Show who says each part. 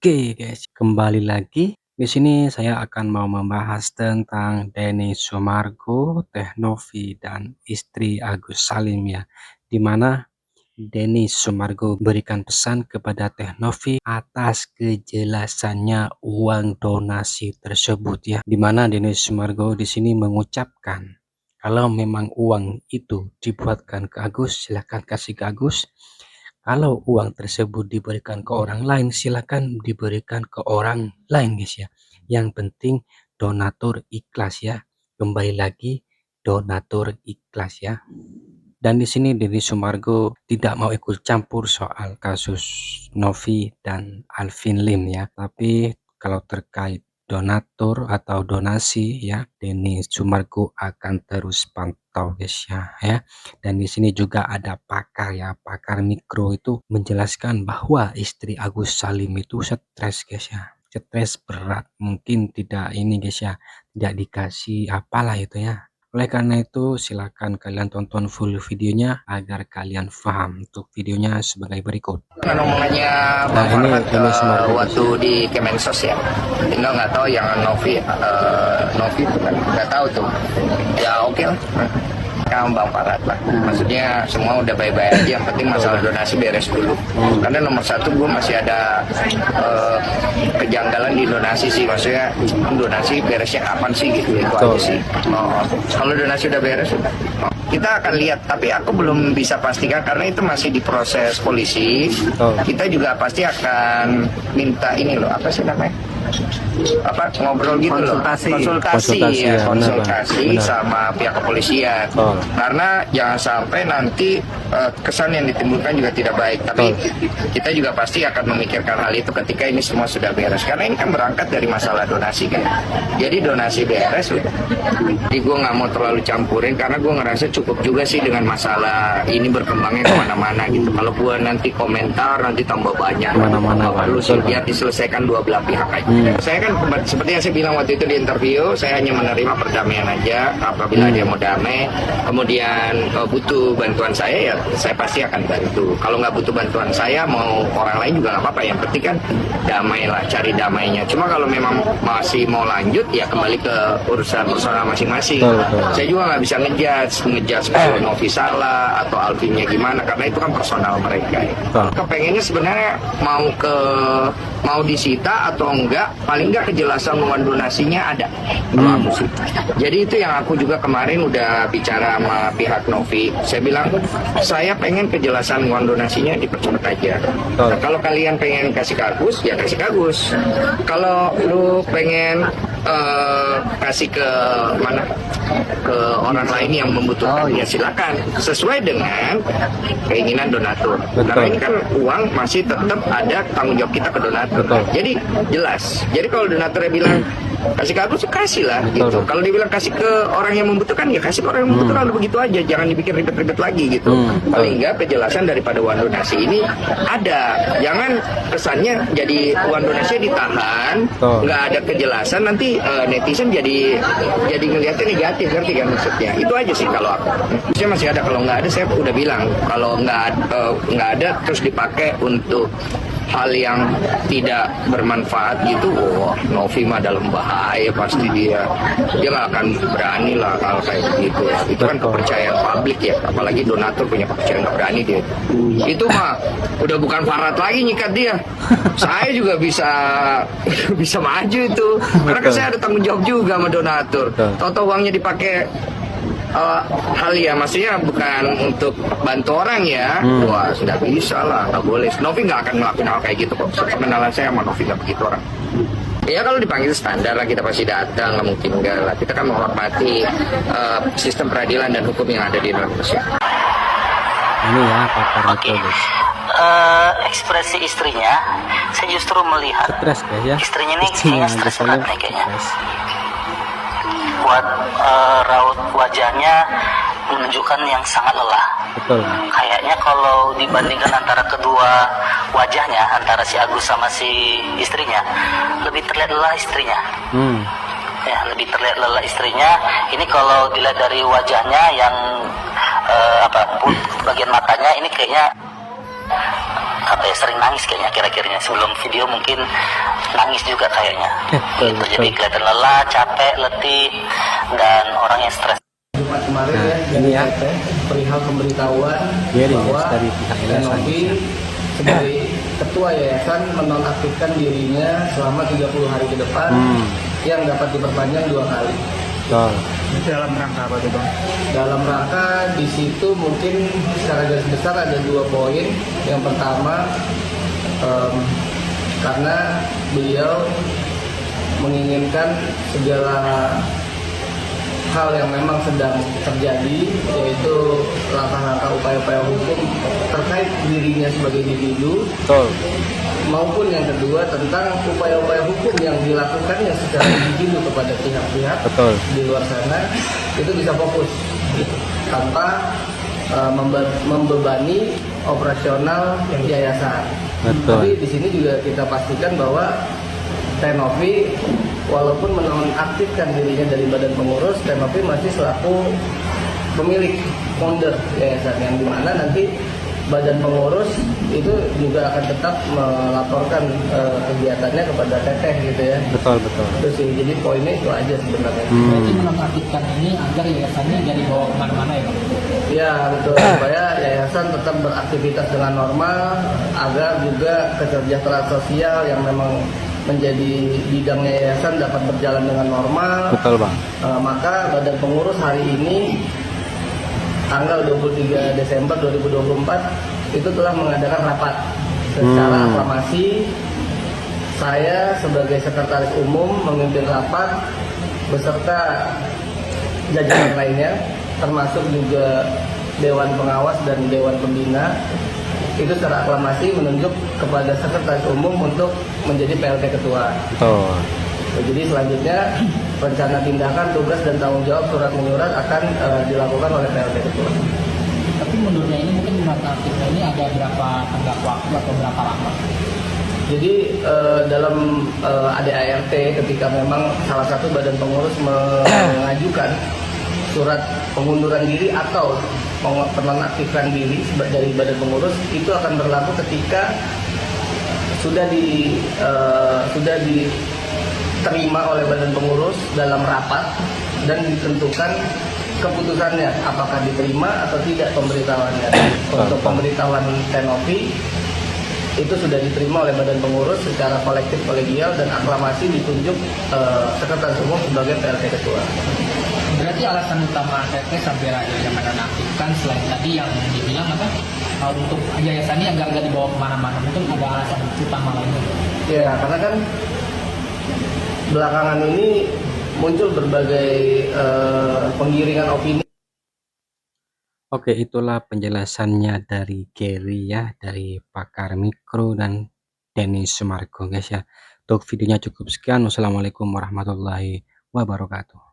Speaker 1: Oke guys, kembali lagi. Di sini saya akan mau membahas tentang Denny Sumargo, Teh Novi, dan istri Agus Salim ya. Di mana Denny Sumargo berikan pesan kepada Teh Novi atas kejelasannya uang donasi tersebut ya. Di mana Denny Sumargo di sini mengucapkan kalau memang uang itu dibuatkan ke Agus, silahkan kasih ke Agus. Kalau uang tersebut diberikan ke orang lain, silakan diberikan ke orang lain guys ya. Yang penting donatur ikhlas ya. Kembali lagi donatur ikhlas ya. Dan di sini Denny Sumargo tidak mau ikut campur soal kasus Novi dan Alvin Lim ya. Tapi kalau terkait donatur atau donasi ya, Denny Sumargo akan terus pantau guys ya. Dan di sini juga ada pakar ya, pakar mikro itu menjelaskan bahwa istri Agus Salim itu stres guys ya. Stres berat, mungkin tidak ini guys ya, tidak dikasih apalah itu ya. Oleh karena itu silakan kalian tonton full videonya agar kalian paham. Untuk videonya sebagai berikut.
Speaker 2: Omongannya Bang Farhad waktu di Kemensos ya, Indo nggak tahu yang Novi bukan nggak tahu tuh. Ya oke lah, kamu Bang Farhad lah. Maksudnya semua udah baik-baik aja. Yang penting masalah donasi beres dulu. Karena nomor satu gue masih ada kejanggalan di donasi sih. Maksudnya donasi beresnya kapan sih gitu itu aja sih. Kalau donasi udah beres udah. Kita akan lihat, tapi aku belum bisa pastikan karena itu masih diproses polisi. Kita juga pasti akan minta ini loh, apa sih namanya? Ngobrol gitu konsultasi ya, konsultasi sama pihak kepolisian. Karena jangan sampai nanti kesan yang ditimbulkan juga tidak baik. Tapi kita juga pasti akan memikirkan hal itu ketika ini semua sudah beres. Karena ini kan berangkat dari masalah donasi kan. Jadi donasi beres udah. Jadi gue nggak mau terlalu campurin karena gue ngerasa cukup juga sih dengan masalah ini berkembangnya kemana-mana gitu. Kalau gue nanti komentar nanti tambah banyak. Perlu sih biar diselesaikan dua belah pihak aja. Saya kan seperti yang saya bilang waktu itu di interview, saya hanya menerima perdamaian aja. Apabila dia mau damai, kemudian butuh bantuan saya ya saya pasti akan bantu. Kalau nggak butuh bantuan saya, mau orang lain juga nggak apa-apa. Yang penting kan damai lah, cari damainya. Cuma kalau memang masih mau lanjut ya kembali ke urusan personal masing-masing. Saya juga nggak bisa ngejudge kalau Novi salah atau Alvinnya gimana karena itu kan personal mereka. Kepengennya sebenarnya mau disita atau enggak, paling enggak kejelasan uang donasinya ada. Kalau aku sih. Jadi itu yang aku juga kemarin udah bicara sama pihak Novi. Saya bilang saya pengen kejelasan uang donasinya dipercepat aja. Nah, kalau kalian pengen kasih ke Agus, ya kasih ke Agus. Kalau lu pengen kasih ke mana? Ke orang lain yang membutuhkan ya silakan sesuai dengan keinginan donatur. Karena ini kan uang masih tetap ada tanggung jawab kita ke donatur. Jadi jelas. Jadi kalau donaturnya bilang kasih ke aku sih kasih lah gitu. Kalau dia bilang kasih ke orang yang membutuhkan ya kasih ke orang yang membutuhkan. Udah begitu aja, jangan dipikir ribet-ribet lagi gitu. Paling enggak kejelasan daripada uang donasi ini ada. Jangan kesannya jadi uang donasinya ditahan, nggak ada kejelasan nanti netizen jadi ngeliatnya negatif, ngerti kan maksudnya? Itu aja sih kalau aku. Saya masih ada, kalau nggak ada saya udah bilang kalau nggak ada terus dipakai untuk hal yang tidak bermanfaat gitu, Novi mah dalam bahaya pasti dia nggak akan berani lah kalau kayak gitu. Itu kan kepercayaan publik ya, apalagi donatur punya kepercayaan nggak berani dia. Itu mah udah bukan Farhad lagi nyikat dia. Saya juga bisa maju itu, karena kan saya ada tanggung jawab juga sama donatur. Toto uangnya dipakai hal ya, maksudnya bukan untuk bantu orang ya. Wah sudah bisa lah, nggak boleh. Novi nggak akan ngelakuin hal kayak gitu kok. Pengenalan saya sama Novi nggak begitu orang. Ya kalau dipanggil standar lah kita pasti datang, nggak mungkin enggak lah. Kita kan menghormati sistem peradilan dan hukum yang ada di Indonesia.
Speaker 1: Ini ya pakar mikro guys.
Speaker 3: Ekspresi istrinya, saya justru melihat
Speaker 1: Stres guys ya.
Speaker 3: istrinya ini kayaknya stres banget nih kayaknya. Buat raut wajahnya menunjukkan yang sangat lelah.
Speaker 1: Betul.
Speaker 3: Kayaknya kalau dibandingkan antara kedua wajahnya, antara si Agus sama si istrinya, lebih terlihat lelah istrinya. Ya, lebih terlihat lelah istrinya. Ini kalau dilihat dari wajahnya yang bagian matanya ini kayaknya apa ya, sering nangis kayaknya kira-kiranya. Sebelum video mungkin nangis juga kayaknya. Gitu. Jadi kelihatan lelah, capek, letih, dan orang yang stres.
Speaker 2: Jumat kemarin
Speaker 1: Nah,
Speaker 2: ya,
Speaker 1: ini ya.
Speaker 2: perihal pemberitahuan
Speaker 1: Gary,
Speaker 2: bahwa
Speaker 1: guys, dari pihak yayasan.
Speaker 2: Tenovi sebagai ketua yayasan menonaktifkan dirinya selama 30 hari ke depan yang dapat diperpanjang 2 kali.
Speaker 1: Betul.
Speaker 4: Dalam rangka apa tuh Bang?
Speaker 2: Dalam rangka di situ mungkin secara garis besar ada 2 poin. Yang pertama, karena beliau menginginkan segala hal yang memang sedang terjadi, yaitu langkah-langkah upaya-upaya hukum terkait dirinya sebagai individu,
Speaker 1: Betul.
Speaker 2: maupun yang kedua tentang upaya-upaya hukum yang dilakukannya secara individu kepada pihak-pihak
Speaker 1: Betul.
Speaker 2: di luar sana, itu bisa fokus gitu, tanpa membebani operasional yayasan.
Speaker 1: Betul.
Speaker 2: Tapi di sini juga kita pastikan bahwa Tenovi walaupun menonaktifkan dirinya dari badan pengurus, Tenovi masih selaku pemilik founder yayasan, yang dimana nanti badan pengurus itu juga akan tetap melaporkan kegiatannya kepada Teteh gitu ya.
Speaker 1: Betul, betul.
Speaker 2: Itu sih, jadi poinnya itu aja sebenarnya.
Speaker 4: Berarti menonaktifkan ini agar yayasannya jadi bawa kemana-mana ya Bang?
Speaker 2: Ya betul, supaya yayasan tetap beraktivitas dengan normal, agar juga kesejahteraan sosial yang memang menjadi bidangnya yayasan dapat berjalan dengan normal.
Speaker 1: Betul, Bang.
Speaker 2: Maka badan pengurus hari ini tanggal 23 Desember 2024 itu telah mengadakan rapat secara aklamasi. Saya sebagai sekretaris umum memimpin rapat beserta jajaran lainnya, termasuk juga Dewan Pengawas dan Dewan Pembina. Itu secara aklamasi menunjuk kepada sekretaris umum untuk menjadi PLT ketua.
Speaker 1: Betul.
Speaker 2: Jadi selanjutnya rencana tindakan, tugas dan tanggung jawab surat menyurat akan dilakukan oleh PLT ketua.
Speaker 4: Tapi mundurnya ini mungkin menonaktifkan ini ada berapa tenggat waktu atau berapa lama?
Speaker 2: Jadi dalam ADART ketika memang salah satu badan pengurus mengajukan surat pengunduran diri atau penonaktifkan diri dari badan pengurus, itu akan berlaku ketika sudah diterima oleh badan pengurus dalam rapat dan ditentukan keputusannya apakah diterima atau tidak pemberitahuannya. Untuk pemberitahuan Tenovi itu sudah diterima oleh badan pengurus secara kolektif kolegial dan aklamasi ditunjuk sekretaris umum sebagai PLT ketua.
Speaker 4: Berarti alasan utama PT sampai akhirnya menonaktifkan selain tadi yang dibilang apa? Untuk yayasan ini agar nggak dibawa kemana-mana, mungkin ada alasan utama lainnya.
Speaker 2: Ya, karena kan belakangan ini muncul berbagai penggiringan opini.
Speaker 1: Oke, itulah penjelasannya dari Gary ya, dari pakar mikro dan Denny Sumargo guys ya. Untuk videonya cukup sekian. Wassalamualaikum warahmatullahi wabarakatuh.